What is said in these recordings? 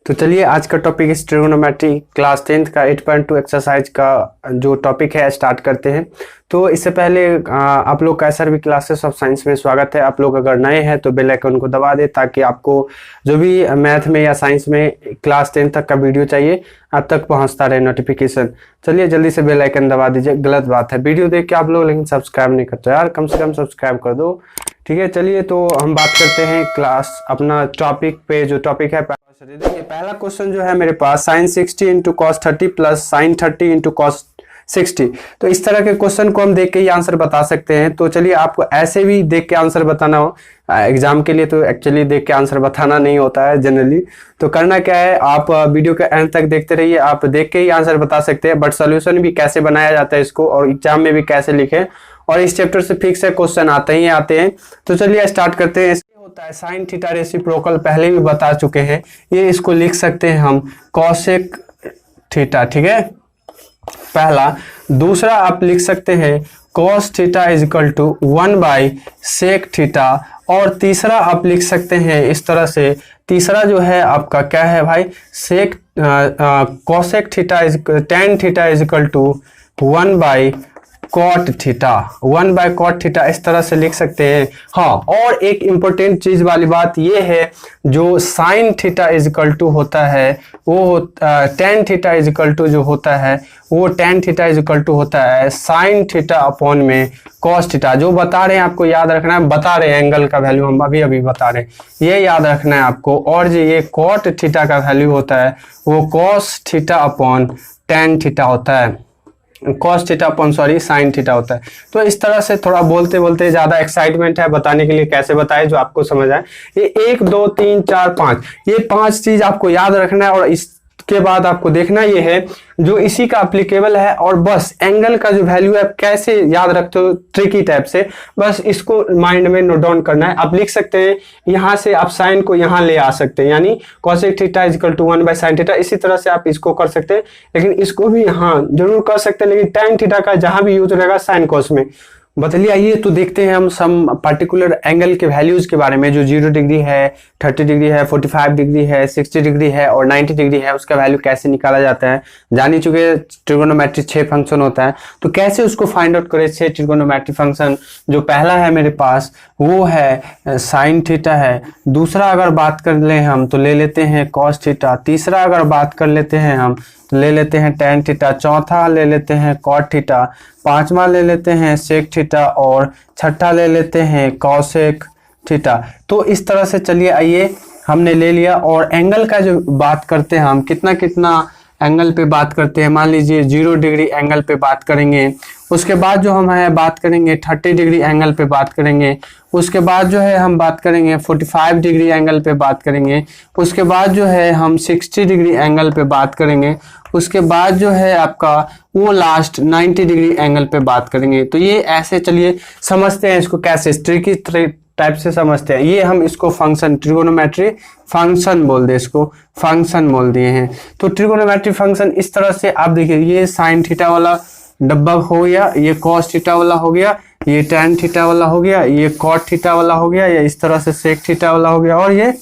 तो चलिए आज का टॉपिक इस ट्रिगोनोमेट्री क्लास 10th का 8.2 एक्सरसाइज का जो टॉपिक है स्टार्ट करते हैं। तो इससे पहले आप लोग का SRB क्लासेस ऑफ साइंस में स्वागत है। आप लोग अगर नए हैं तो बेल आइकन को दबा दें ताकि आपको जो भी मैथ में या साइंस में क्लास 10 तक का वीडियो चाहिए आप तक पहुंचता रहे नोटिफिकेशन। चलिए जल्दी से बेल आइकन दबा दीजिए। गलत बात है, वीडियो देख के आप लोग लेकिन सब्सक्राइब नहीं करते यार, कम से कम सब्सक्राइब कर दो, ठीक है। चलिए तो हम बात करते हैं क्लास अपना टॉपिक पे। जो टॉपिक है देखिए पहला क्वेश्चन जो है मेरे पास sin 60 into cos 30 plus sin 30 into cos 60। तो इस तरह के क्वेश्चन को हम देख के ही आंसर बता सकते हैं। तो चलिए आपको ऐसे भी देख के आंसर बताना हो एग्जाम के लिए, तो एक्चुअली देख के आंसर बताना नहीं होता है जनरली। तो करना क्या है, आप वीडियो के एंड तक देखते रहिए, आप देख के ही आंसर बता सकते हैं। बट सोल्यूशन भी कैसे बनाया जाता है इसको और एग्जाम में भी कैसे लिखें, और इस चैप्टर से फिक्स है क्वेश्चन आते ही आते हैं। तो चलिए स्टार्ट करते हैं। होता है साइन थीटा रेसिप्रोकल, पहले भी बता चुके हैं। ये इसको लिख सकते हैं हम कॉसेक थीटा, ठीक है, पहला। दूसरा आप लिख सकते हैं cos theta is equal to 1/सेक थीटा। और तीसरा आप लिख सकते हैं इस तरह से, तीसरा जो है आपका क्या है भाई, sec cosec theta is tan theta is equal to 1/कॉट थीटा, 1/कॉट थीटा, इस तरह से लिख सकते हैं। हाँ, और एक इंपॉर्टेंट चीज वाली बात ये है, जो sine theta is equal to होता है वो tan theta is equal to जो होता है वो tan theta is equal to होता है साइन थीटा अपॉन में कॉस थीटा। जो बता रहे हैं आपको याद रखना है, बता रहे हैं एंगल का वैल्यू हम अभी बता रहे हैं, ये याद रखना है आपको। और जो ये कॉट थीटा का वैल्यू होता है वो cos theta upon tan theta होता है, cos theta upon sine theta होता है। तो इस तरह से थोड़ा बोलते बोलते ज्यादा एक्साइटमेंट है बताने के लिए, कैसे बताए जो आपको समझ आए। ये 1 2 3 4 5 ये 5 चीज आपको याद रखना है। और इसके बाद आपको देखना ये है जो इसी का एप्लीकेबल है, और बस एंगल का जो वैल्यू है कैसे याद रखते हो ट्रिकी टाइप से, बस इसको माइंड में नोट डाउन करना है। आप लिख सकते हैं यहाँ से आप साइन को यहाँ ले आ सकते हैं, यानी cosec theta is equal to 1/sin theta. इसी तरह से आप इसको कर सकते हैं, लेकिन इसको भी यहाँ जरूर कर सकते हैं, लेकिन tan थीटा का जहां भी यूज रहेगा साइन कॉस में। बदलिए आइए तो देखते हैं हम सम पर्टिकुलर एंगल के वैल्यूज के बारे में, जो 0 डिग्री है, 30 डिग्री है, 45 डिग्री है, 60 डिग्री है और 90 डिग्री है, उसका वैल्यू कैसे निकाला जाता है। जान ही चुके ट्रिगोनोमेट्री 6 फंक्शन होता है, तो कैसे उसको फाइंड आउट करें 6 ट्रिगोनोमेट्री फंक्शन। जो पहला है मेरे पास वो है साइन थीटा है। दूसरा अगर बात कर ले हम तो ले लेते हैं कॉस थीटा। तीसरा अगर बात कर लेते हैं हम तो ले लेते हैं टेन थीटा। चौथा ले लेते हैं कॉट थीटा। पांचवा ले लेते हैं सेक थीटा और छठा ले लेते हैं कॉसेक थीटा। तो इस तरह से चलिए आइए हमने ले लिया। और एंगल का जो बात करते हैं हम, कितना कितना एंगल पे बात करते हैं, मान लीजिए 0 डिग्री एंगल पे बात करेंगे। उसके बाद जो हम है बात करेंगे 30 डिग्री एंगल पे बात करेंगे। उसके बाद जो है हम बात करेंगे 45 डिग्री एंगल पे बात करेंगे। उसके बाद जो है हम 60 डिग्री एंगल पे बात करेंगे। उसके बाद जो है आपका वो लास्ट 90 डिग्री एंगल पे बात करेंगे। तो ये ऐसे चलिए समझते हैं इसको, कैसे ट्रिकी टाइप से समझते हैं। ये हम इसको फंक्शन ट्रिगोनोमेट्री फंक्शन बोल दे, इसको फंक्शन बोल दिए हैं। तो ट्रिगोनोमेट्री फंक्शन इस तरह से आप देखिए, ये साइन थीटा वाला डब्बा हो गया, ये कॉस थीटा वाला हो गया, ये टेन थीटा वाला हो गया, ये कॉट थीटा वाला हो गया, या इस तरह से सेक थीटा वाला हो गया, और ये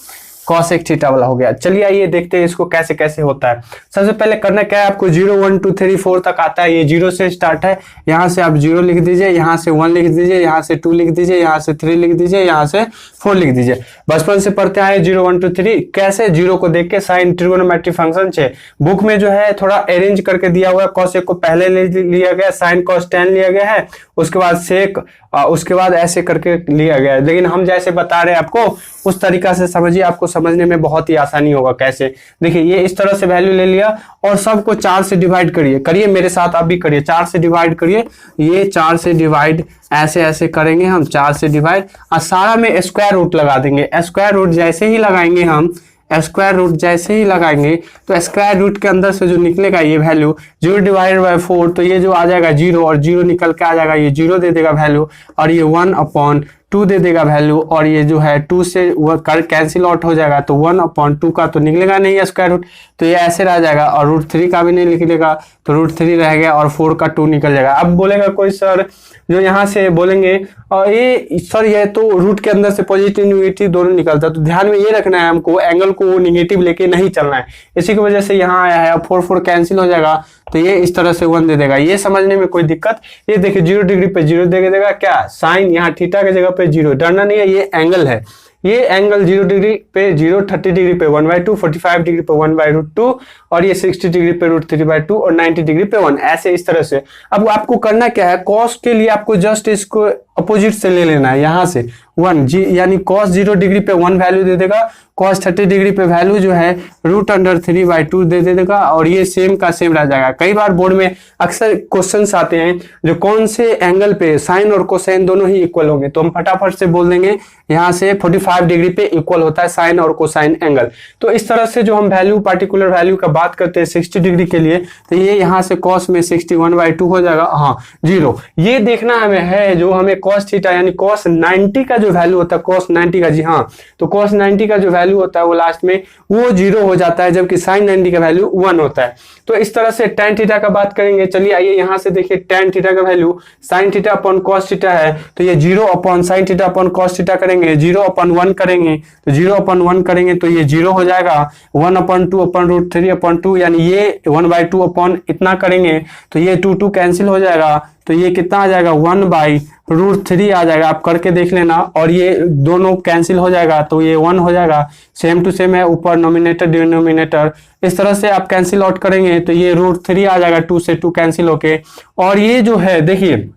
कॉसेक थीटा वाला हो गया। चलिए आइए देखते हैं इसको कैसे कैसे होता है। सबसे पहले करना क्या है, आपको 0 1 2 3 4 तक आता है। ये 0 से स्टार्ट है, यहाँ से आप 0 लिख दीजिए, यहाँ से 1 लिख दीजिए, यहाँ से 2 लिख दीजिए, यहाँ से 3 लिख दीजिए, यहाँ से 4 लिख दीजिए। बचपन से पढ़ते आए 0 1 2 3 कैसे, 0 को देख के साइन ट्रिगोनोमेट्री फंक्शन से बुक में जो है थोड़ा अरेंज करके दिया हुआ है। कॉसेक को पहले ले लिया गया, साइन कॉस टेन लिया गया है, उसके बाद सेक, उसके बाद ऐसे करके लिया गया है। लेकिन हम जैसे बता रहे हैं आपको उस तरीका से समझिए, आपको समझने में बहुत ही आसानी होगा। कैसे देखिए, ये इस तरह से वैल्यू ले लिया और सबको 4 से डिवाइड करिए मेरे साथ आप भी करिए, 4 से डिवाइड करिए। ये 4 से डिवाइड ऐसे ऐसे करेंगे हम, 4 से डिवाइड, और सारा में स्क्वायर रूट लगा देंगे। स्क्वायर रूट जैसे ही लगाएंगे हम, स्क्वायर रूट जैसे ही लगाएंगे तो स्क्वायर रूट के अंदर से जो निकलेगा ये वैल्यू 0 डिवाइडेड बाय 4, तो ये जो आ जाएगा 0 और 0 निकल के आ जाएगा, ये 0 दे देगा वैल्यू, और ये 1/2 2 दे देगा वैल्यू, और ये जो है 2 से वो कर कैंसिल आउट हो जाएगा, तो 1/2 का तो निकलेगा नहीं स्क्वायर रूट, तो ये ऐसे रह जाएगा, और √3 का भी नहीं निकलेगा, तो √3 रह गया, और 4 का 2 निकल जाएगा। अब बोलेगा कोई सर जो यहाँ से बोलेंगे और ये सर ये तो रूट के अंदर से पॉजिटिव निगेटिव दोनों निकलता है, तो ध्यान में ये रखना है हमको, एंगल को निगेटिव लेके नहीं चलना है, इसी की वजह से यहाँ आया है। अब 4 कैंसिल हो जाएगा, तो ये इस तरह से 1 दे देगा। ये समझने में कोई दिक्कत, ये देखिए 0 डिग्री पे 0 दे देगा, क्या साइन यहाँ थीटा की जगह पे 0, डरना नहीं है, ये एंगल है, ये एंगल 0 डिग्री पे 0, 30 डिग्री पे 1/2, 45 डिग्री पे 1/√2, और ये 60 डिग्री पे √3/2, और 90 डिग्री पे 1, ऐसे इस तरह से। अब आपको करना क्या है, कॉस के लिए आपको जस्ट इसको अपोजिट से ले लेना है, यहाँ से 1 जी, यानी कॉस 0 डिग्री पे 1 वैल्यू दे देगा, कॉस 30 डिग्री पे वैल्यू जो है √3/2 दे देगा, और ये सेम का सेम रह जाएगा। कई बार बोर्ड में अक्सर क्वेश्चंस आते हैं जो कौन से एंगल पे साइन और कोसाइन दोनों ही इक्वल होंगे, तो हम फटाफट से बोल देंगे यहाँ से 45 डिग्री पे इक्वल होता है साइन और कोसाइन एंगल। तो इस तरह से जो हम वैल्यू पर्टिकुलर वैल्यू का बात करते हैं 60 डिग्री के लिए, तो ये यहाँ से कॉस में 61/2 हो जाएगा, हाँ 0। ये देखना हमें है जो हमें कॉस थीटा यानी कॉस 90 का जो वैल्यू होता है, कॉस 90 का, जी हाँ, तो कॉस 90 का जो वैल्यू होता है वो लास्ट में वो 0 हो जाता है, जबकि साइन 90 का वैल्यू 1 होता है। तो इस तरह से tan थीटा का बात करेंगे। चलिए आइए यहाँ से देखिए tan थीटा का value sin theta upon cos theta है, तो ये 0/sin theta upon cos theta करेंगे, 0/1 करेंगे, तो 0/1 करेंगे तो ये 0 हो जाएगा, 1/2/√3/2, यानी ये 1/2 अपॉन इतना करेंगे तो ये 2 कैंसिल हो जाएगा, तो ये कितना आ जाएगा 1/√3 आ जाएगा, आप करके देख लेना, और ये दोनों कैंसिल हो जाएगा तो ये 1 हो जाएगा, सेम टू सेम है, ऊपर नोमिनेटर डिनोमिनेटर, इस तरह से आप कैंसिल आउट करेंगे तो ये √3 आ जाएगा, 2 से 2 कैंसिल होके। और ये जो है देखिए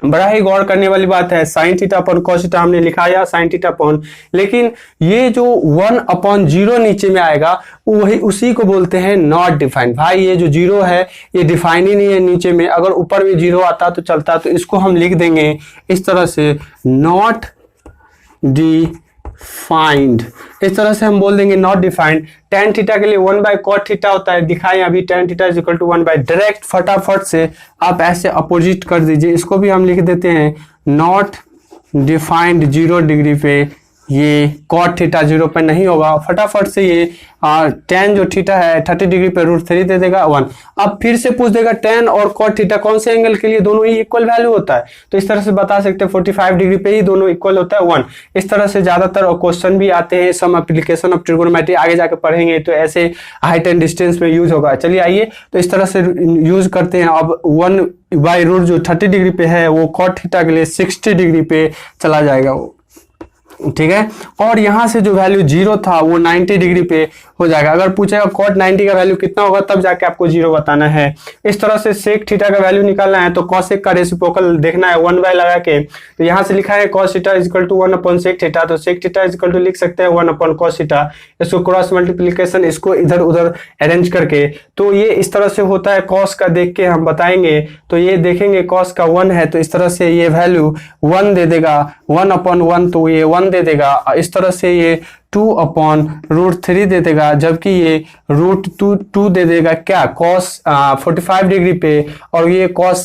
बड़ा ही गौर करने वाली बात है, sine theta upon cos theta हमने लिखा या साइन थीटा अपॉन, लेकिन ये जो 1/0 नीचे में आएगा वही उसी को बोलते हैं नॉट डिफाइंड। भाई ये जो 0 है ये डिफाइन ही नहीं है नीचे में, अगर ऊपर में 0 आता तो चलता, तो इसको हम लिख देंगे इस तरह से नॉट डिफाइंड, इस तरह से हम बोल देंगे नॉट डिफाइंड। tan थीटा के लिए 1/cot थीटा होता है, दिखाएं अभी tan theta is equal to 1/, direct फटाफट से आप ऐसे अपोजिट कर दीजिए, इसको भी हम लिख देते हैं नॉट डिफाइंड 0 डिग्री पे, ये cot थीटा 0 पे नहीं होगा, फटाफट से ये tan जो थीटा है 30 डिग्री पे √3 दे देगा 1। अब फिर से पूछ देगा tan और cot थीटा कौन से एंगल के लिए दोनों ही इक्वल वैल्यू होता है, तो इस तरह से बता सकते हैं 45 डिग्री पे ही दोनों इक्वल होता है 1। इस तरह से ज्यादातर क्वेश्चन भी आते हैं, सम एप्लीकेशन ऑफ ट्रिगोनोमेट्री आगे जाकर पढ़ेंगे तो ऐसे हाइट एंड डिस्टेंस में यूज होगा। चलिए आइए तो इस तरह से यूज करते हैं। अब 1/√, जो 30 डिग्री पे है वो cot थीटा के लिए 60 डिग्री पे चला जाएगा वो, ठीक है। और यहां से जो वैल्यू 0 था वो 90 डिग्री पे हो जाएगा। अगर पूछेगा cot 90 का वैल्यू कितना होगा तब जाके आपको 0 बताना है। इस तरह से sec थीटा का वैल्यू निकालना है तो cosec का रेसिप्रोकल देखना है 1 लगा के, तो यहां से लिखा है cos theta is equal to 1/sec theta, तो sec theta is equal to लिख सकते हैं 1/cos थीटा, इसको क्रॉस मल्टीप्लीकेशन इसको इधर उधर अरेंज करके, तो ये इस तरह से होता है। cos का देख के हम बताएंगे, तो ये देखेंगे cos का 1 है तो इस तरह से ये वैल्यू 1 दे देगा, 1/1 तो ये 1 दे देगा, इस तरह से ये 2/√3 दे देगा, जबकि ये √2 दे देगा क्या cos 45 डिग्री पे, और ये cos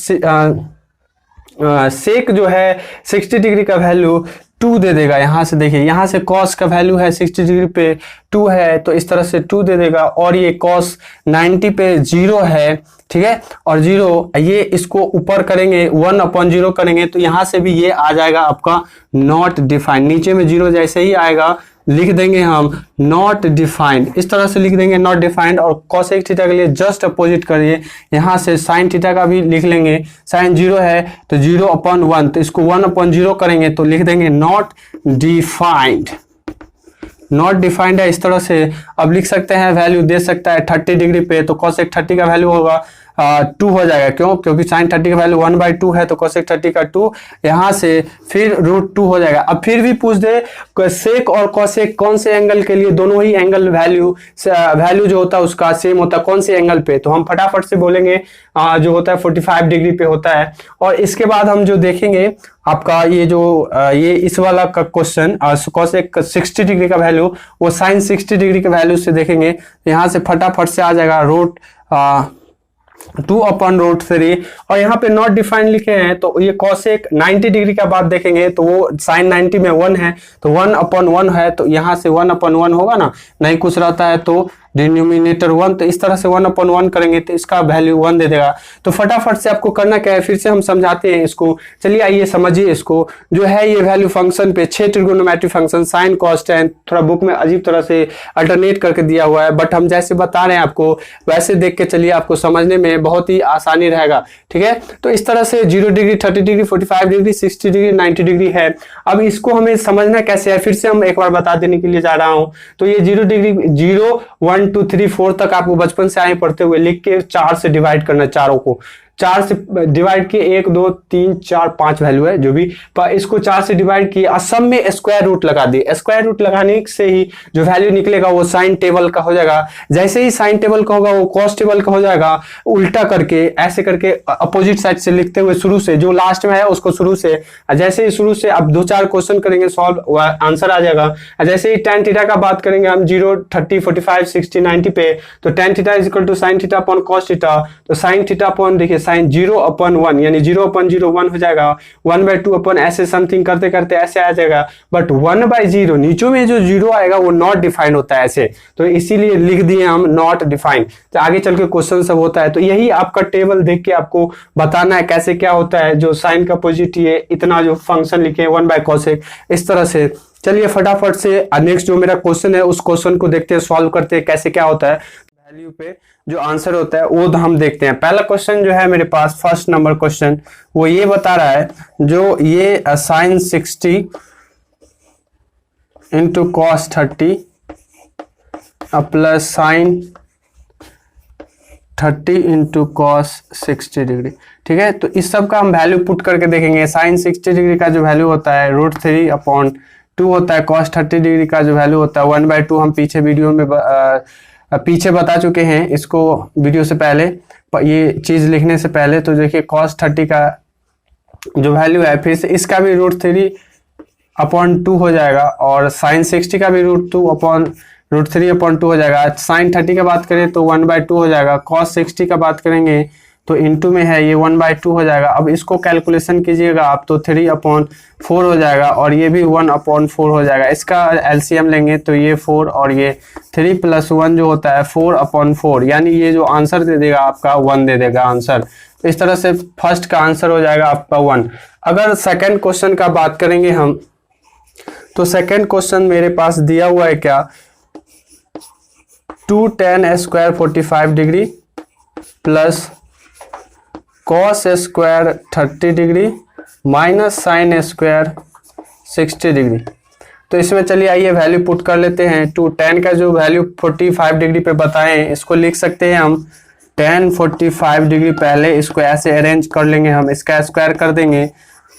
sec जो है 60 डिग्री का वैल्यू 2 दे देगा। यहाँ से देखिए यहाँ से cos का वैल्यू है 60 डिग्री पे 2 है तो इस तरह से 2 दे देगा, और ये cos 90 पे 0 है, ठीक है, और 0 ये इसको ऊपर करेंगे 1/0 करेंगे तो यहाँ से भी ये आ जाएगा आपका नॉट डिफाइंड, नीचे में 0 जैसे ही आएगा लिख देंगे हम नॉट डिफाइंड, इस तरह से लिख देंगे नॉट डिफाइंड। और cosec थीटा के लिए जस्ट अपोजिट करिए, यहाँ से sin थीटा का भी लिख लेंगे, sin 0 है तो 0/1 तो इसको 1/0 करेंगे तो लिख देंगे नॉट डिफाइंड, नॉट डिफाइंड है। इस तरह से अब लिख सकते हैं, वैल्यू दे सकता है 30 डिग्री पे तो cosec 30 का वैल्यू होगा 2 हो जाएगा, क्यों, क्योंकि sin 30 का वैल्यू 1/2 है तो cosec 30 का 2, यहाँ से फिर √2 हो जाएगा। अब फिर भी पूछ दे sec और cosec कौन से एंगल के लिए, दोनों ही एंगल वैल्यू जो होता है उसका सेम होता है कौन से एंगल पे, तो हम फटाफट से बोलेंगे जो होता है 45 डिग्री पे होता है। और इसके बाद हम जो देखेंगे आपका ये जो ये इस वाला का क्वेश्चन cosec 60 डिग्री का वैल्यू वो sin 60 डिग्री के वैल्यू से देखेंगे, यहाँ से फटाफट से आ जाएगा 2/√3 और यहाँ पे नॉट डिफाइंड लिखे हैं तो ये कॉसेक 90 डिग्री का बात देखेंगे तो वो साइन 90 में 1 है तो 1/1 है तो यहाँ से 1/1 होगा ना, नहीं कुछ रहता है तो डिनोमिनेटर 1, तो इस तरह से 1/1 करेंगे तो इसका वैल्यू 1 दे देगा। तो फटाफट से आपको करना क्या है, फिर से हम समझाते हैं इसको। चलिए आइए समझिए इसको। जो है ये वैल्यू फंक्शन पे 6 trigonometric function sine cos tan, थोड़ा बुक में अजीब तरह से अल्टरनेट करके दिया हुआ है, बट हम जैसे बता रहे हैं आपको वैसे देख के चलिए, आपको समझने में बहुत ही आसानी रहेगा। ठीक है, तो इस तरह से 0 degree, 30 degree, 45 degree, 60 degree, 90 degree है। अब इसको हमें समझना कैसे है, फिर से हम एक बार बता देने के लिए जा रहा हूं। तो ये 0 डिग्री 0, 1, 2, 3, 4 तक आपको बचपन से आए पढ़ते हुए लिख के 4 से डिवाइड करना, चारों को 4 से डिवाइड किए, 1, 2, 3, 4, 5 वैल्यू है जो भी, पर इसको 4 से डिवाइड किए और सब में स्क्वायर रूट लगा दिए। स्क्वायर रूट लगाने से ही जो वैल्यू निकलेगा वो साइन टेबल का हो जाएगा। जैसे ही साइन टेबल का होगा वो कॉस टेबल का हो जाएगा। उल्टा करके ऐसे करके अपोजिट साइड से लिखते हुए शुरू से, जो लास्ट में है उसको शुरू से, जैसे ही शुरू से अब 2-4 क्वेश्चन करेंगे सॉल्व, आंसर आ जाएगा। जैसे ही tan थीटा का बात करेंगे हम 0, 30, 45, 60, 90 पे, तो tan theta is equal to sine theta upon cos theta, तो साइन थीटा अपॉन देखिए साइन 0/1 यानी 0/01 हो जाएगा। 1/2 अपन ऐसे समथिंग करते करते ऐसे आ जाएगा, बट 1/0 नीचों में जो 0 आएगा वो नॉट डिफाइन होता है ऐसे, तो इसीलिए लिख दिए हम नॉट डिफाइन। तो आगे चल के क्वेश्चन सब होता है, तो यही आपका टेबल देख के आपको बताना है कैसे क्या होता है। जो साइन का अपोजिट ये इतना जो फंक्शन लिखे 1/cosec, इस तरह से। चलिए फटाफट से नेक्स्ट जो मेरा क्वेश्चन है उस क्वेश्चन को देखते हैं, सॉल्व करते हैं कैसे क्या होता है। वैल्यू पे जो आंसर होता है वो हम देखते हैं। पहला क्वेश्चन जो है मेरे पास, फर्स्ट नंबर क्वेश्चन, वो ये बता रहा है जो ये sine 60 into cos 30 plus sine 30 into cos 60 degree. ठीक है, तो इस सब का हम वैल्यू पुट करके देखेंगे। साइन 60 डिग्री का जो वैल्यू होता है √3/2 होता है। कॉस 30 डिग्री का जो वैल्यू होता है 1/2, हम पीछे वीडियो में पीछे बता चुके हैं इसको वीडियो से पहले, ये चीज लिखने से पहले। तो देखिए cos 30 का जो वैल्यू है, फिर से इसका भी √3/2 हो जाएगा और sin 60 का भी √3/2 हो जाएगा। sin 30 का बात करें तो 1/2 हो जाएगा। cos 60 का बात करेंगे तो इनटू में है, ये 1/2 हो जाएगा। अब इसको कैलकुलेशन कीजिएगा आप तो 3/4 हो जाएगा और ये भी 1/4 हो जाएगा। इसका एलसीएम लेंगे तो ये 4 और ये 3 + 1 जो होता है 4/4, यानी ये जो आंसर दे देगा आपका 1 दे देगा आंसर। तो इस तरह से फर्स्ट का आंसर हो जाएगा आपका 1। अगर सेकेंड क्वेश्चन का बात करेंगे हम, तो सेकेंड क्वेश्चन मेरे पास दिया हुआ है क्या, 2 tan² 45 degree plus cos² 30 degree minus sin² 60 degree. तो इसमें चलिए आइए वैल्यू पुट कर लेते हैं। 2 tan का जो वैल्यू 45 डिग्री पे बताएं, इसको लिख सकते हैं हम tan 45 डिग्री। पहले इसको ऐसे अरेंज कर लेंगे हम, इसका स्क्वायर कर देंगे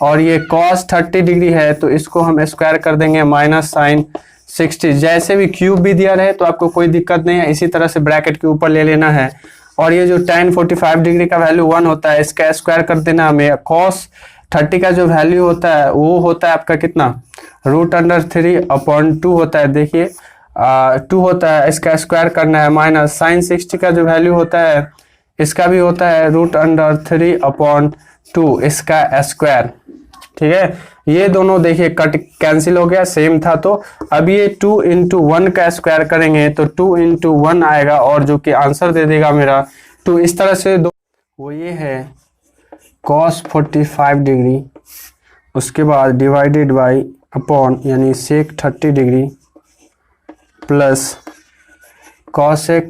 और ये cos 30 डिग्री है तो इसको हम स्क्वायर कर देंगे माइनस sin 60। जैसे भी क्यूब भी दिया रहे तो आपको कोई दिक्कत नहीं है, इसी तरह से ब्रैकेट के ऊपर ले लेना है। और ये जो tan 45 डिग्री का वैल्यू 1 होता है, इसका स्क्वायर कर देना हमें। cos 30 का जो वैल्यू होता है वो होता है आपका कितना, √3/2 होता है। देखिए 2 होता है, इसका स्क्वायर करना है माइनस sin 60 का जो वैल्यू होता है इसका भी होता है √3/2 इसका स्क्वायर। ठीक है, ये दोनों देखिए कट कैंसिल हो गया, सेम था। तो अब ये 2 × 1 का स्क्वायर करेंगे तो 2 × 1 आएगा और जो कि आंसर दे देगा मेरा 2। इस तरह से वो ये है cos 45 डिग्री, उसके बाद डिवाइडेड बाई अपॉन यानी sec 30 degree plus cosec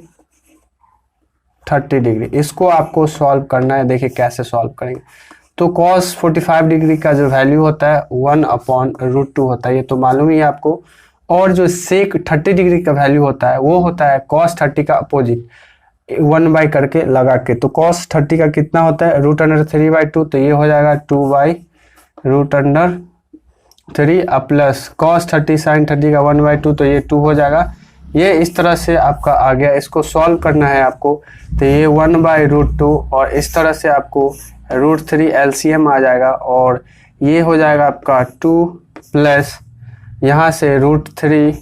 30 degree. इसको आपको सॉल्व करना है। देखिए कैसे सॉल्व करेंगे। तो cos 45 डिग्री का जो वैल्यू होता है 1/√2 होता है, ये तो मालूम ही है आपको। और जो sec 30 डिग्री का वैल्यू होता है वो होता है cos 30 का अपोजिट 1 करके लगा के। तो cos 30 का कितना होता है √3/2, तो ये हो जाएगा 2/√3 प्लस cos 30 sin 30 का 1/2, तो ये 2 हो जाएगा। ये इस तरह से आपका आ गया। इसको सॉल्व करना है आपको, तो ये 1/√2 और इस तरह से आपको √3 एलसीएम आ जाएगा और ये हो जाएगा आपका 2 प्लस यहाँ से √3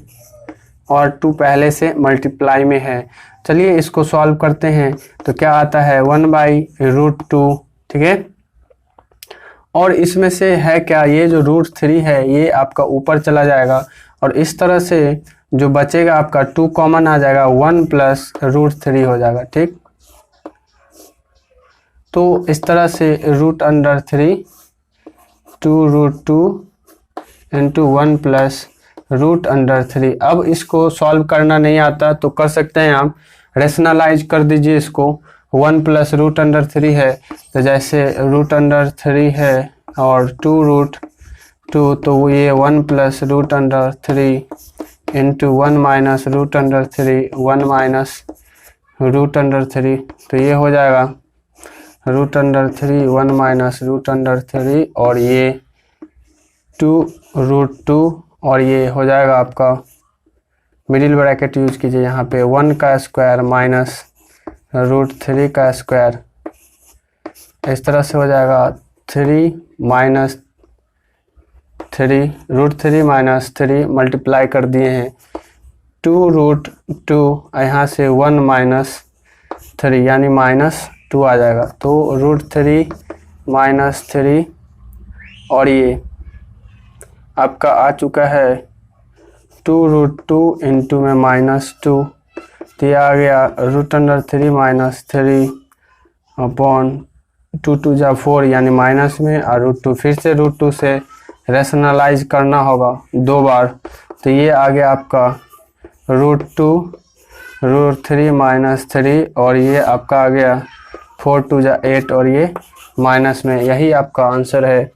और 2 पहले से मल्टीप्लाई में है। चलिए इसको सॉल्व करते हैं। तो क्या आता है 1/√2, ठीक है। और इसमें से है क्या, ये जो √3 है ये आपका ऊपर चला जाएगा और इस तरह से जो बचेगा आपका 2 कॉमन आ जाएगा, 1 + √3 हो जाएगा, ठीक। तो इस तरह से √3 2√2 × 1 + √3। अब इसको सॉल्व करना नहीं आता तो कर सकते हैं आप, रेशनलाइज कर दीजिए इसको। 1 + √3 है तो जैसे √3 है और 2√2 तो ये 1 + √3 × 1 - √3 1 - √3 तो ये हो जाएगा √3 1 - √3 और ये 2√2 और ये हो जाएगा आपका, मिडिल ब्रैकेट यूज कीजिए यहाँ पे, 1 का स्क्वायर माइनस √3 का स्क्वायर, इस तरह से हो जाएगा 3 - 3 √3 - 3 मल्टीप्लाई कर दिए हैं 2√2 यहाँ से 1 - 3 यानी -2 आ जाएगा। तो √3 - 3 और ये आपका आ चुका है 2√2 इंटू में -2 तो ये आ गया √3 - 3 अपॉन 2 2 जा 4 यानी माइनस में और √2, फिर से √2 से रेशनलाइज करना होगा 2 बार तो ये आ गया आपका √2 √3 - 3 और ये आपका आ गया 4 2 जा 8 और ये माइनस में, यही आपका आंसर है।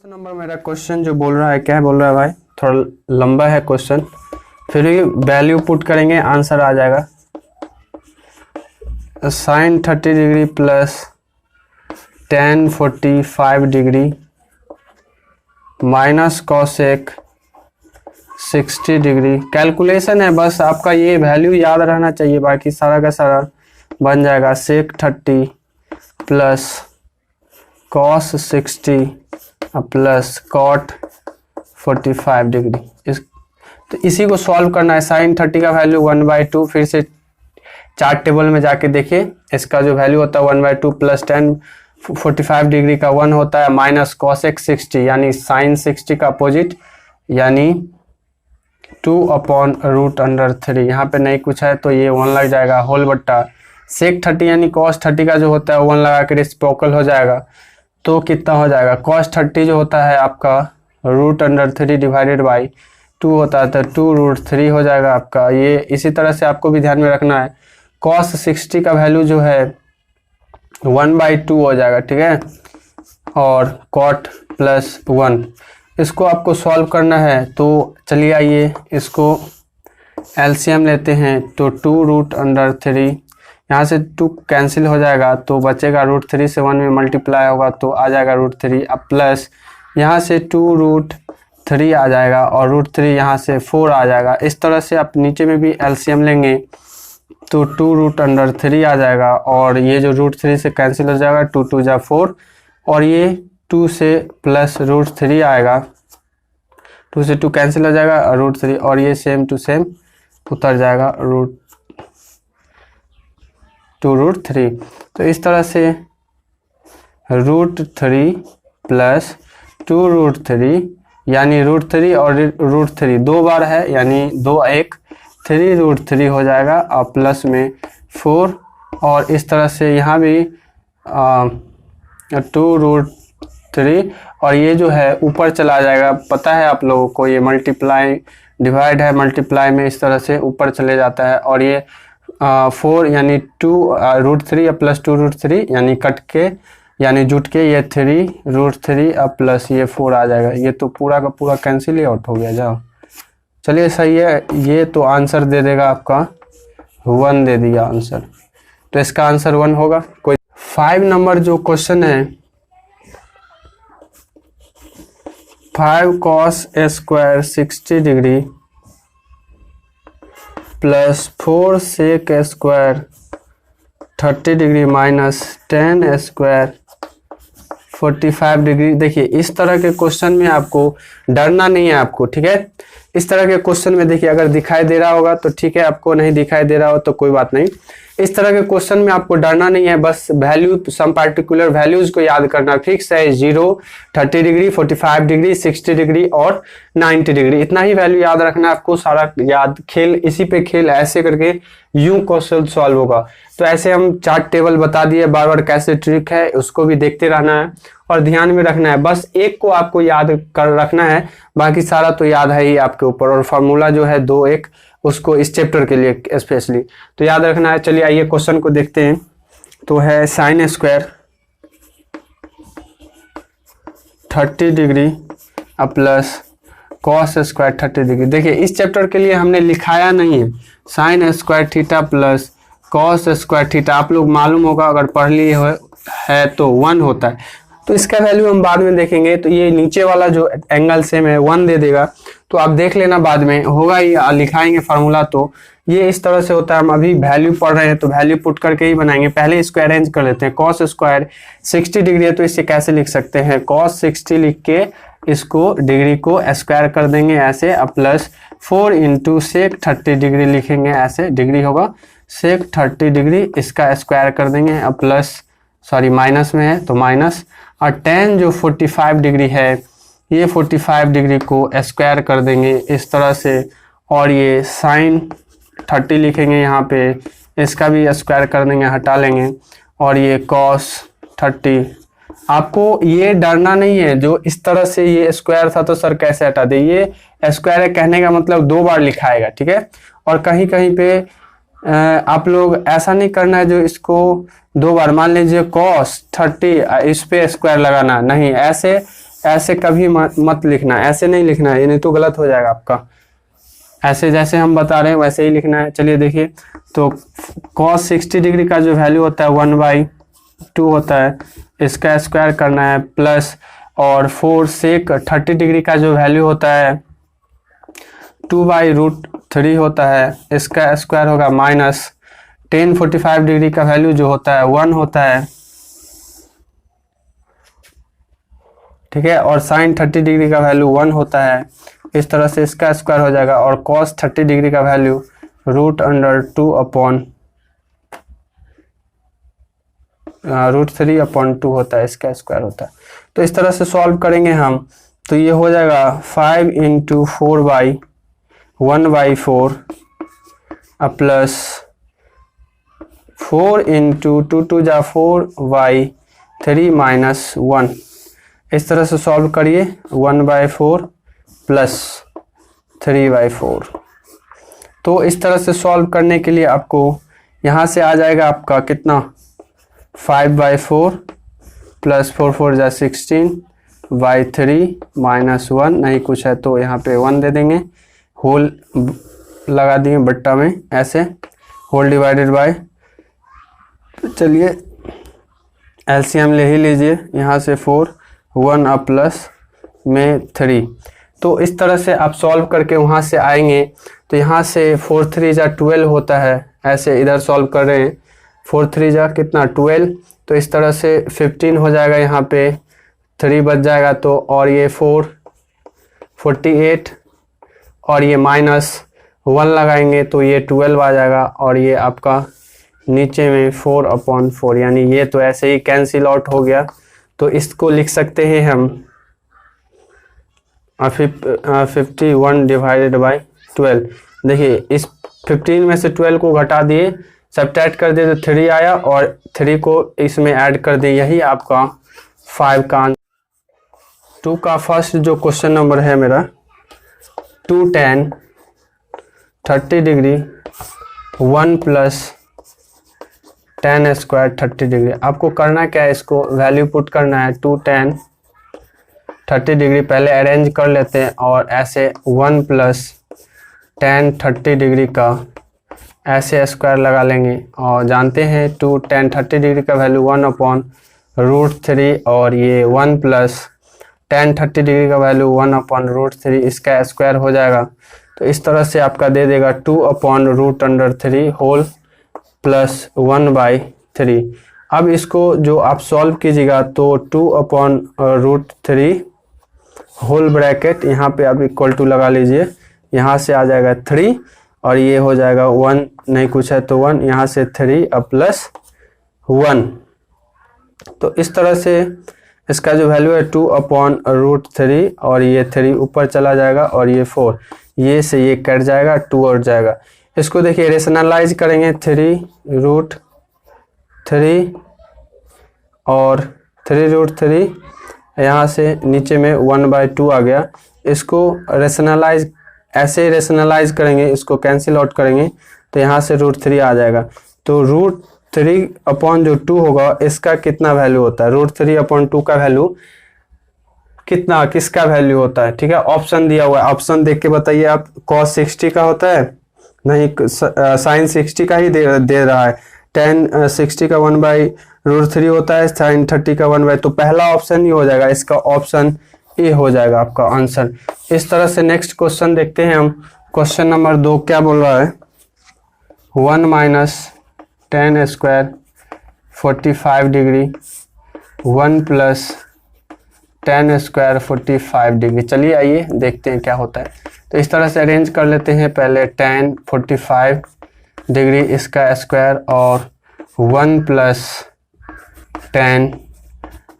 नंबर मेरा क्वेश्चन जो बोल रहा है, क्या बोल रहा है भाई, थोड़ा लंबा है क्वेश्चन, फिर भी वैल्यू पुट करेंगे आंसर आ जाएगा। sin 30 degree plus tan 45 degree minus cosec 60 degree. Calculation है बस, आपका ये वैल्यू याद रहना चाहिए, बाकी सारा का सारा बन जाएगा। sec 30 plus cos 60 plus cot 45 degree. तो इसी को सॉल्व करना है। sin 30 का वैल्यू 1/2, फिर से चार्ट टेबल में जाके देखिए, इसका जो वैल्यू होता है 1/2 प्लस tan 45 डिग्री का 1 होता है माइनस cosec 60 यानी sin 60 का अपोजिट यानी 2/√3। यहाँ पे नहीं कुछ है तो ये 1 लग जाएगा, होल बट्टा sec 30 यानी cos 30 का जो होता है 1 लगा के रेसिप्रोकल हो जाएगा तो कितना हो जाएगा, cos 30 जो होता है आपका √3 डिवाइडेड बाई 2 होता है तो 2√3 हो जाएगा आपका। ये इसी तरह से आपको भी ध्यान में रखना है, cos 60 का वैल्यू जो है 1/2 हो जाएगा, ठीक है, और cot प्लस 1 इसको आपको सॉल्व करना है। तो चलिए आइए इसको एलसीएम लेते हैं। तो 2√3 यहाँ से 2 कैंसिल हो जाएगा तो बचेगा √3 से 1 में मल्टीप्लाई होगा तो आ जाएगा √3, अब प्लस यहाँ से 2√3 आ जाएगा और √3 यहाँ से 4 आ जाएगा। इस तरह से आप नीचे में भी एलसीएम लेंगे तो 2√3 आ जाएगा और ये जो √3 से कैंसिल हो जाएगा, 2 2 जा 4 और ये 2 से प्लस √3 आएगा, 2 से 2 कैंसिल हो जाएगा √3 और ये सेम टू सेम उतर जाएगा √3। तो इस तरह से √3 प्लस 2√3 यानी √3 और √3 2 बार है यानी 2 1 3√3 हो जाएगा और प्लस में 4 और इस तरह से यहाँ भी 2√3 और ये जो है ऊपर चला जाएगा। पता है आप लोगों को ये मल्टीप्लाई डिवाइड है, मल्टीप्लाई में इस तरह से ऊपर चले जाता है और ये 4 यानी 2√3 प्लस 2√3 यानी कट के यानी जुट के ये 3√3 अब प्लस ये 4 आ जाएगा। ये तो पूरा का पूरा कैंसिल ही आउट हो गया। जाओ चलिए सही है, ये तो आंसर दे देगा आपका 1 दे दिया आंसर, तो इसका आंसर 1 होगा। कोई 5 नंबर जो क्वेश्चन है, 5 cos square 60 degree plus 4 sec square 30 degree minus tan square 45 degree. देखिए इस तरह के क्वेश्चन में आपको डरना नहीं है आपको, ठीक है। इस तरह के क्वेश्चन में देखिए अगर दिखाई दे रहा होगा तो ठीक है, आपको नहीं दिखाई दे रहा हो तो कोई बात नहीं। इस तरह के क्वेश्चन में आपको डरना नहीं है, बस वैल्यू सम पार्टिकुलर वैल्यूज को याद करना। फिक्स है 0, 30 डिग्री, 45 डिग्री, 60 डिग्री और 90 डिग्री, इतना ही वैल्यू याद रखना है आपको। सारा याद खेल इसी पे खेल, ऐसे करके यूं क्वेश्चन सॉल्व होगा। तो ऐसे हम चार्ट टेबल बता दिए, बार बार कैसे ट्रिक है उसको भी देखते रहना है और ध्यान में रखना है। बस एक को आपको याद कर रखना है, बाकी सारा तो याद है ही आपके ऊपर। और फार्मूला जो है 2 1 उसको इस चैप्टर के लिए स्पेशली तो याद रखना है। चलिए आइए क्वेश्चन को देखते हैं। तो है sine square 30 degree plus cos square 30 degree. देखिए इस चैप्टर के लिए हमने लिखाया नहीं है, sine square theta plus cos square theta. आप लोग मालूम होगा अगर पढ़ लिए है तो 1 होता है, तो इसका वैल्यू हम बाद में देखेंगे। तो ये नीचे वाला जो एंगल सेम है 1 दे देगा, तो आप देख लेना बाद में होगा ही, लिखाएंगे फार्मूला। तो ये इस तरह से होता है। हम अभी वैल्यू पढ़ रहे हैं तो वैल्यू पुट करके ही बनाएंगे। पहले इसको अरेंज कर लेते हैं। कॉस स्क्वायर 60 डिग्री है तो इसे कैसे लिख सकते हैं, कॉस 60 लिख के इसको डिग्री को स्क्वायर कर देंगे ऐसे, प्लस 4 इंटू सेक 30 डिग्री लिखेंगे ऐसे, डिग्री होगा सेक 30 डिग्री, इसका स्क्वायर कर देंगे, प्लस सॉरी माइनस में है तो माइनस, और tan जो 45 डिग्री है ये 45 डिग्री को स्क्वायर कर देंगे इस तरह से, और ये साइन 30 लिखेंगे यहाँ पे, इसका भी स्क्वायर कर देंगे, हटा लेंगे, और ये कॉस 30। आपको ये डरना नहीं है, जो इस तरह से ये स्क्वायर था तो सर कैसे हटा दे, ये स्क्वायर है कहने का मतलब 2 बार लिखाएगा, ठीक है। और कहीं कहीं पे आप लोग ऐसा नहीं करना है जो इसको 2 बार, मान लीजिए cos 30 इस पे स्क्वायर लगाना नहीं, ऐसे कभी मत लिखना, ऐसे नहीं लिखना है, ये नहीं तो गलत हो जाएगा आपका। ऐसे जैसे हम बता रहे हैं वैसे ही लिखना है। चलिए देखिए, तो cos 60 डिग्री का जो वैल्यू होता है 1/2 होता है, इसका स्क्वायर करना है, प्लस और 4 सेक 30 डिग्री का जो वैल्यू होता है 2/√3 होता है, इसका स्क्वायर होगा, माइनस tan 45 डिग्री का वैल्यू जो होता है 1 होता है, ठीक है, और sin 30 डिग्री का वैल्यू 1 होता है। इस तरह से इसका स्क्वायर हो जाएगा, और cos 30 डिग्री का वैल्यू √3/2 होता है, इसका स्क्वायर होता है। तो इस तरह से सॉल्व करेंगे हम, तो ये हो जाएगा 5 इंटू 4/1/4 प्लस 4 इंटू 2 जा 4/3 माइनस 1। इस तरह से सॉल्व करिए, 1/4 प्लस 3/4। तो इस तरह से सॉल्व करने के लिए आपको यहाँ से आ जाएगा आपका कितना, 5/4 प्लस 4 4 जा 16/3 माइनस 1, नहीं कुछ है तो यहाँ पे 1 दे देंगे, होल लगा दिए बट्टा में ऐसे, होल डिवाइडेड बाय, चलिए एलसीएम ले ही लीजिए, यहाँ से 4 1 और प्लस में 3। तो इस तरह से आप सॉल्व करके वहाँ से आएंगे, तो यहाँ से 4 3 जा 12 होता है, ऐसे इधर सॉल्व कर रहे हैं, 4 3 जा कितना 12, तो इस तरह से 15 हो जाएगा, यहाँ पे 3 बच जाएगा, तो और ये 4 48, और ये माइनस 1 लगाएंगे तो ये 12 आ जाएगा, और ये आपका नीचे में 4/4, यानी ये तो ऐसे ही कैंसिल आउट हो गया। तो इसको लिख सकते हैं हम 51 डिवाइडेड बाय 12। देखिए इस 15 में से 12 को घटा दिए, सब्ट्रैक्ट कर दिए तो 3 आया, और 3 को इसमें ऐड कर दिए, यही आपका 5 का आंसर। 2 का फर्स्ट जो क्वेश्चन नंबर है मेरा, 2 tan 30 degree 1 plus tan square 30 degree. आपको करना क्या है, इसको वैल्यू पुट करना है, 2 tan 30 डिग्री पहले अरेंज कर लेते हैं, और ऐसे 1 प्लस tan 30 डिग्री का ऐसे स्क्वायर लगा लेंगे, और जानते हैं 2 tan 30 डिग्री का वैल्यू 1/√3, और ये 1 प्लस tan 30 डिग्री का वैल्यू 1/√3, इसका स्क्वायर हो जाएगा। तो इस तरह से आपका दे देगा 2/√3 होल प्लस 1/3। अब इसको जो आप सॉल्व कीजिएगा तो 2/√3 होल ब्रैकेट यहाँ पे आप इक्वल टू लगा लीजिए, यहाँ से आ जाएगा 3 और ये हो जाएगा 1, नहीं कुछ है तो 1, यहाँ से 3 अब प्लस 1। तो इस तरह से इसका जो वैल्यू है 2/√3 और ये 3 ऊपर चला जाएगा और ये 4, ये से ये कट जाएगा, 2 और जाएगा। इसको देखिए रेशनलाइज करेंगे, 3√3 और 3√3, यहाँ से नीचे में 1/2 आ गया। इसको रेशनलाइज ऐसे रेशनलाइज करेंगे, इसको कैंसिल आउट करेंगे तो यहाँ से √3 आ जाएगा। तो √3 अपॉन जो 2 होगा इसका कितना वैल्यू होता है, √3/2 का वैल्यू कितना, किसका वैल्यू होता है, ठीक है। ऑप्शन दिया हुआ है, ऑप्शन देख के बताइए आप। cos 60 का होता है, नहीं sin 60 का ही दे रहा है। tan 60 का 1/√3 होता है, sin 30 का 1/, तो पहला ऑप्शन ही हो जाएगा, इसका ऑप्शन ए हो जाएगा आपका आंसर। इस तरह से नेक्स्ट क्वेश्चन देखते हैं हम। क्वेश्चन नंबर 2 क्या बोल रहा है, 1 - tan² 45 डिग्री 1 + tan² 45 डिग्री। चलिए आइए देखते हैं क्या होता है। तो इस तरह से अरेंज कर लेते हैं। पहले tan 45 डिग्री इसका स्क्वायर और 1 + tan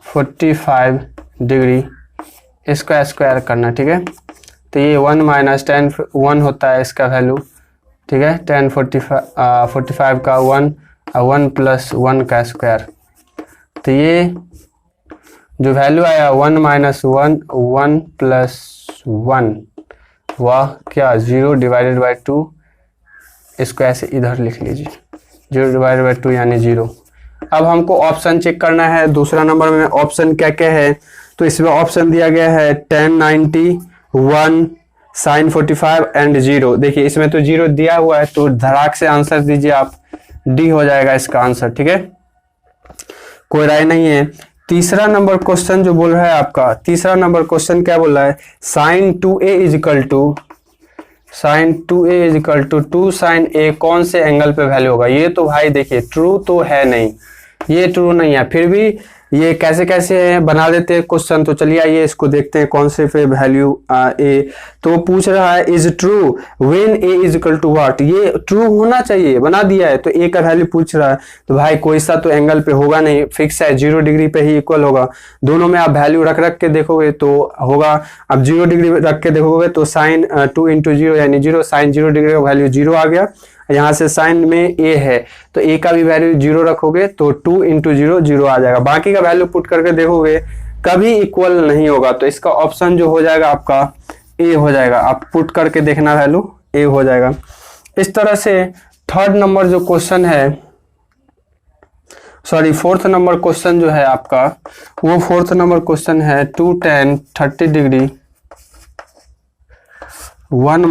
45 डिग्री इसका स्क्वायर करना, ठीक है। तो ये 1 - tan 1 होता है इसका वैल्यू, ठीक है। tan 45 का 1 और 1 + 1 का स्क्वायर। तो ये जो वैल्यू आया 1 - 1 1 + 1 वह क्या 0/2, इसको ऐसे इधर लिख लीजिए, 0/2 यानी 0। अब हमको ऑप्शन चेक करना है। दूसरा नंबर में ऑप्शन क्या क्या है, तो इसमें ऑप्शन दिया गया है tan 90 1 sin 45 एंड 0। देखिए इसमें तो 0 दिया हुआ है, तो धड़ाक से आंसर दीजिए आप, डी हो जाएगा इसका आंसर, ठीक है, कोई राय नहीं है। तीसरा नंबर क्वेश्चन जो बोल रहा है आपका, तीसरा नंबर क्वेश्चन क्या बोल रहा है, sin 2a = 2 sin a कौन से एंगल पे वैल्यू होगा। ये तो भाई देखिए ट्रू तो है नहीं, ये ट्रू नहीं है, फिर भी ये कैसे कैसे बना देते हैं क्वेश्चन। तो चलिए आइए इसको देखते हैं कौन से पे वैल्यू ए। तो पूछ रहा है is true when a = what, ये ट्रू होना चाहिए, बना दिया है। तो ए का वैल्यू पूछ रहा है, तो भाई कोई सा तो एंगल पे होगा नहीं, फिक्स है 0 डिग्री पे ही इक्वल होगा। दोनों में आप वैल्यू रख रख के देखोगे तो होगा, अब 0 डिग्री रख के देखोगे तो sin 2 × 0 यानी 0, sin 0 डिग्री का वैल्यू 0 आ गया। यहाँ से साइन में a है तो a का भी वैल्यू 0 रखोगे तो 2 × 0 0 आ जाएगा। बाकी का वैल्यू पुट करके देखोगे कभी इक्वल नहीं होगा, तो इसका ऑप्शन जो हो जाएगा आपका a हो जाएगा। आप पुट करके देखना वैल्यू a हो जाएगा। इस तरह से थर्ड नंबर जो क्वेश्चन है, सॉरी फोर्थ नंबर क्वेश्चन जो है आपका, वो फोर्थ नंबर क्वेश्चन है 2 tan 30 डिग्री 1 -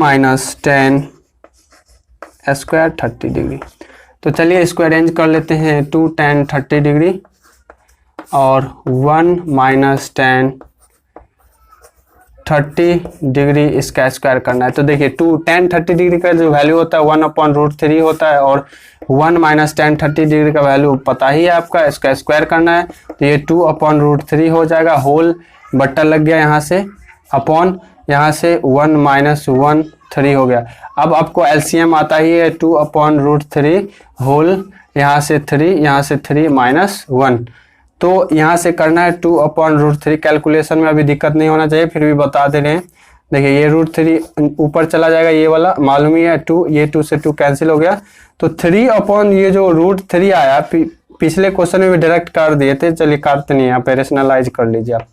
tan² 30 डिग्री। तो चलिए इसको अरेंज कर लेते हैं। 2 tan 30 डिग्री और 1 - tan 30 डिग्री इसका स्क्वायर करना है। तो देखिए 2 tan 30 डिग्री का जो वैल्यू होता है 1/√3 होता है और 1 - tan 30 डिग्री का वैल्यू पता ही है आपका, इसका स्क्वायर करना है। तो ये 2/√3 हो जाएगा, होल बट्टा लग गया यहाँ से, अपॉन यहाँ से 1 - 1 3 हो गया। अब आपको एलसीएम आता ही है, 2/√3 होल यहाँ से 3, यहाँ से 3 - 1। तो यहाँ से करना है 2/√3। कैलकुलेशन में अभी दिक्कत नहीं होना चाहिए, फिर भी बता दे रहे हैं। देखिए ये √3 ऊपर चला जाएगा, ये वाला मालूम ही है 2, ये 2 से 2 कैंसिल हो गया। तो 3 ये जो √3 आया पिछले क्वेश्चन में भी डायरेक्ट काट दिए थे, चलिए काटते नहीं, यहाँ पे रेशनलाइज कर लीजिए आप।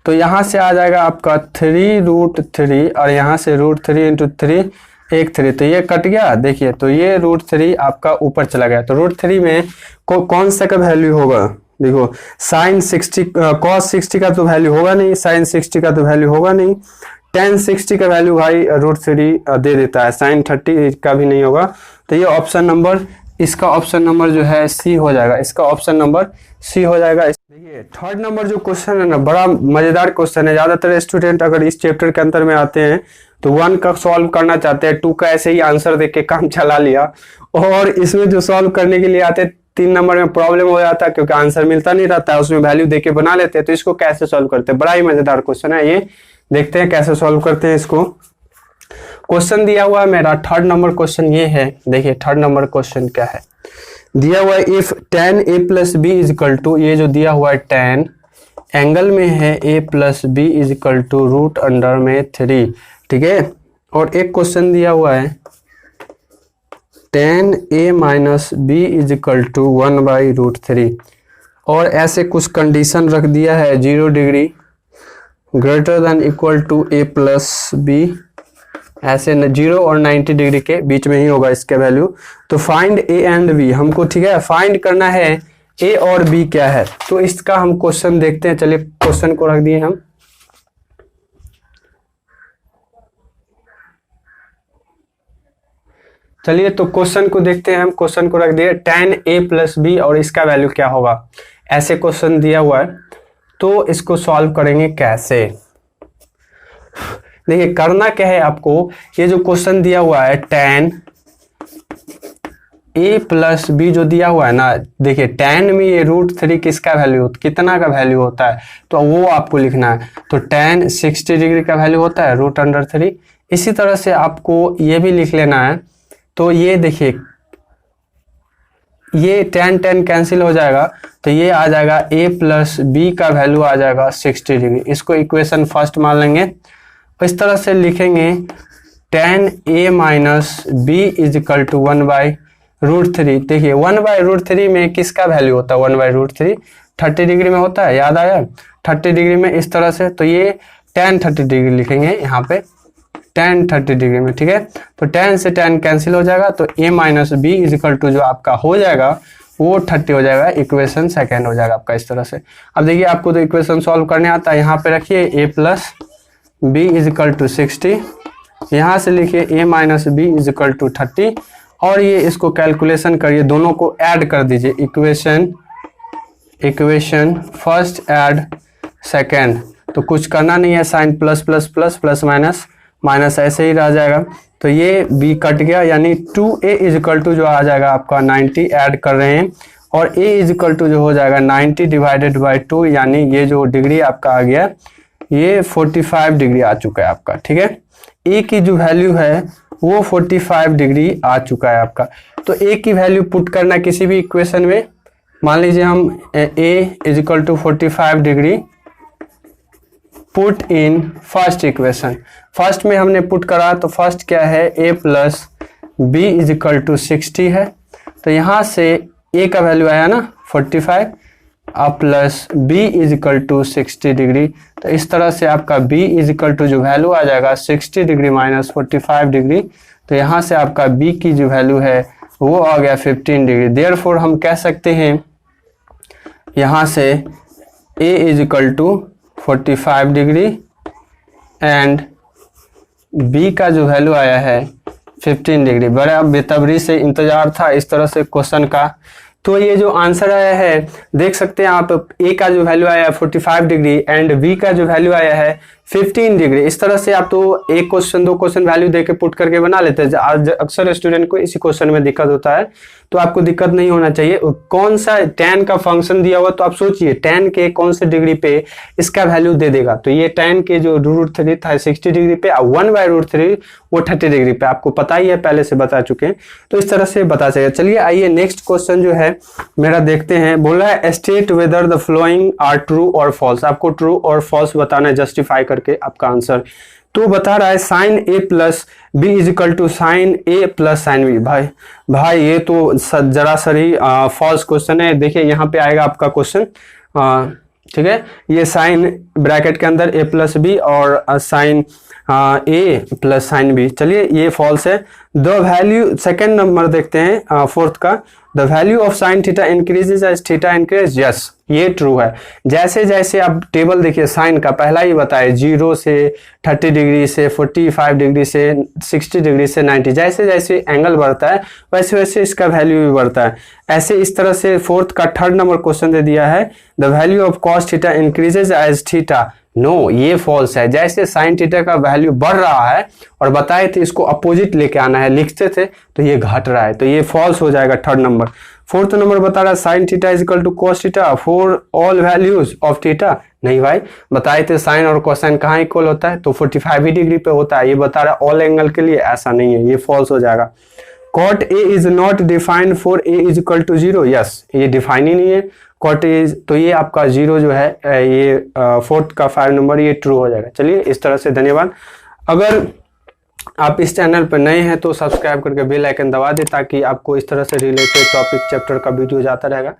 तो यहाँ से आ जाएगा आपका 3√3 और यहाँ से √3 × 3 एक 3, तो ये कट गया। देखिए तो ये √3 आपका ऊपर चला गया। तो √3 में कौन सा का वैल्यू होगा, देखो sin 60 cos 60 का तो वैल्यू होगा नहीं, sin 60 का तो वैल्यू होगा नहीं, tan 60 का वैल्यू भाई √3 दे देता है, sin 30 का भी नहीं होगा। तो ये ऑप्शन नंबर, इसका ऑप्शन नंबर जो है सी हो जाएगा, इसका ऑप्शन नंबर सी हो जाएगा। देखिए थर्ड नंबर जो क्वेश्चन है ना, बड़ा मजेदार क्वेश्चन है। ज्यादातर स्टूडेंट अगर इस चैप्टर के अंदर में आते हैं तो 1 का सॉल्व करना चाहते हैं, 2 का ऐसे ही आंसर देख के काम चला लिया, और इसमें जो सॉल्व करने के लिए आते 3 नंबर में प्रॉब्लम हो जाता है क्योंकि आंसर मिलता नहीं रहता है, उसमें वैल्यू देके बना लेते हैं। तो इसको कैसे सॉल्व करते हैं, बड़ा ही मजेदार क्वेश्चन है ये, देखते हैं कैसे सॉल्व करते हैं इसको। क्वेश्चन दिया हुआ है मेरा थर्ड नंबर क्वेश्चन ये है, देखिए थर्ड नंबर क्वेश्चन क्या है दिया हुआ है, if tan a plus B is equal to, ये जो दिया हुआ है tan एंगल में है a plus B is equal to root under में 3, ठीक है। और एक क्वेश्चन दिया हुआ है tan a minus B is equal to 1/√3, और ऐसे कुछ कंडीशन रख दिया है 0 degree greater than equal to a plus b, ऐसे 0 और 90 डिग्री के बीच में ही होगा इसका वैल्यू। तो फाइंड a एंड b, हमको ठीक है फाइंड करना है a और b क्या है। तो इसका हम क्वेश्चन देखते हैं, चलिए क्वेश्चन को रख दिए हम। चलिए तो क्वेश्चन को देखते हैं हम, क्वेश्चन को रख दिए tan a प्लस बी और इसका वैल्यू क्या होगा, ऐसे क्वेश्चन दिया हुआ है। तो इसको सॉल्व करेंगे कैसे, देखिए करना क्या है आपको, ये जो क्वेश्चन दिया हुआ है tan a प्लस बी जो दिया हुआ है ना, देखिए tan में ये √3 किसका वैल्यू, कितना का वैल्यू होता है, तो वो आपको लिखना है। तो tan 60 डिग्री का वैल्यू होता है √3। इसी तरह से आपको ये भी लिख लेना है। तो ये देखिए ये tan कैंसिल हो जाएगा, तो ये आ जाएगा a प्लस बी का वैल्यू आ जाएगा 60 डिग्री। इसको इक्वेशन फर्स्ट मान लेंगे, इस तरह से लिखेंगे tan a minus B is equal to 1/√3। देखिए 1/√3 में किसका वैल्यू होता है, 1/√3 30 डिग्री में होता है, याद आया 30 डिग्री में इस तरह से। तो ये tan 30 डिग्री लिखेंगे यहाँ पे, tan 30 डिग्री में, ठीक है। तो tan से tan कैंसिल हो जाएगा, तो a minus B is equal to जो आपका हो जाएगा वो 30 हो जाएगा, इक्वेशन सेकेंड हो जाएगा आपका इस तरह से। अब देखिए आपको तो इक्वेशन सॉल्व करने आता है, यहाँ पे रखिए a plus b is equal to 60, यहाँ से लिखिए a minus B is equal to 30, और ये इसको कैलकुलेशन करिए, दोनों को ऐड कर दीजिए, इक्वेशन फर्स्ट ऐड सेकेंड। तो कुछ करना नहीं है, sine plus plus plus plus minus minus ऐसे ही रह जाएगा। तो ये b कट गया, यानी 2a इज इक्वल टू जो आ जाएगा आपका 90 ऐड कर रहे हैं, और a इज इक्वल टू जो हो जाएगा 90 डिवाइडेड बाई 2, यानी ये जो डिग्री आपका आ गया ये 45 डिग्री आ चुका है आपका, ठीक है। a की जो वैल्यू है वो 45 डिग्री आ चुका है आपका। तो a की वैल्यू पुट करना किसी भी इक्वेशन में, मान लीजिए हम a is equal to 45 degree put in first equation. First में हमने पुट करा, तो फर्स्ट क्या है a plus B is equal to 60 है। तो यहाँ से a का वैल्यू आया ना 45 अब plus b is equal to 60 degree. तो इस तरह से आपका b इज इक्वल टू जो वैल्यू आ जाएगा 60 डिग्री माइनस 45 डिग्री। तो यहाँ से आपका b की जो वैल्यू है वो आ गया 15 डिग्री। देयरफॉर हम कह सकते हैं यहाँ से a is equal to 45 degree and b का जो वैल्यू आया है 15 डिग्री। बड़ा बेतबरी से इंतजार था इस तरह से क्वेश्चन का। तो ये जो आंसर आया है देख सकते हैं आप, a का जो वैल्यू आया है 45 डिग्री एंड b का जो वैल्यू आया है 15 डिग्री। इस तरह से आप तो एक क्वेश्चन दो क्वेश्चन वैल्यू देके पुट करके बना लेते हैं। आज अक्सर स्टूडेंट को इसी क्वेश्चन में दिक्कत होता है, तो आपको दिक्कत नहीं होना चाहिए। कौन सा tan का फंक्शन दिया हुआ, तो आप सोचिए tan के कौन से डिग्री पे इसका वैल्यू दे देगा। तो ये tan के जो √3 था 60 डिग्री पे, 1/√3 वो 30 डिग्री पे, आपको पता ही है, पहले से बता चुके हैं। तो इस तरह से बता चाहिए। चलिए आइए नेक्स्ट क्वेश्चन जो है मेरा देखते हैं। बोला है state whether the following are true और फॉल्स। आपको ट्रू और फॉल्स बताना है जस्टिफाई करके आपका आंसर। तो बता रहा है sine a plus B is equal to sine a plus sine B. भाई ये तो जरा सरी फॉल्स क्वेश्चन है। देखिए यहाँ पे आएगा आपका क्वेश्चन, ठीक है, ये साइन ब्रैकेट के अंदर a प्लस बी और sine a plus sine B. चलिए ये फॉल्स है। द वैल्यू, सेकेंड नंबर देखते हैं फोर्थ का, the value of sine theta increases as theta increase. Yes, ये ट्रू है। जैसे जैसे आप टेबल देखिए, साइन का पहला ही बताए 0 से 30 डिग्री से 45 डिग्री से 60 डिग्री से 90, जैसे जैसे एंगल बढ़ता है वैसे वैसे इसका वैल्यू भी बढ़ता है। ऐसे इस तरह से फोर्थ का थर्ड नंबर क्वेश्चन दे दिया है, the value of cos theta increases as theta. No, ये फॉल्स है। जैसे साइन थीटा का वैल्यू बढ़ रहा है और बताए थे इसको अपोजिट लेके आना है, लिखते थे, तो ये घट रहा है, तो ये फॉल्स हो जाएगा थर्ड नंबर। फोर्थ नंबर बता रहा है sine theta is equal to cos theta for all values of theta. नहीं भाई, बताए थे साइन और कोसाइन कहाँ इक्वल होता है, तो 45 ही डिग्री पे होता है। ये बता रहा है ऑल एंगल के लिए, ऐसा नहीं है, ये फॉल्स हो जाएगा। Cot A is not defined for A is equal to zero, yes ये डिफाइन ही नहीं है। कॉट ए इज, तो ये आपका जीरो जो है ये फोर्थ का 5 नंबर ये ट्रू हो जाएगा। चलिए इस तरह से, धन्यवाद। अगर आप इस चैनल पर नए हैं तो सब्सक्राइब करके बेल आइकन दबा दें ताकि आपको इस तरह से रिलेटेड टॉपिक चैप्टर का वीडियो जाता रहेगा।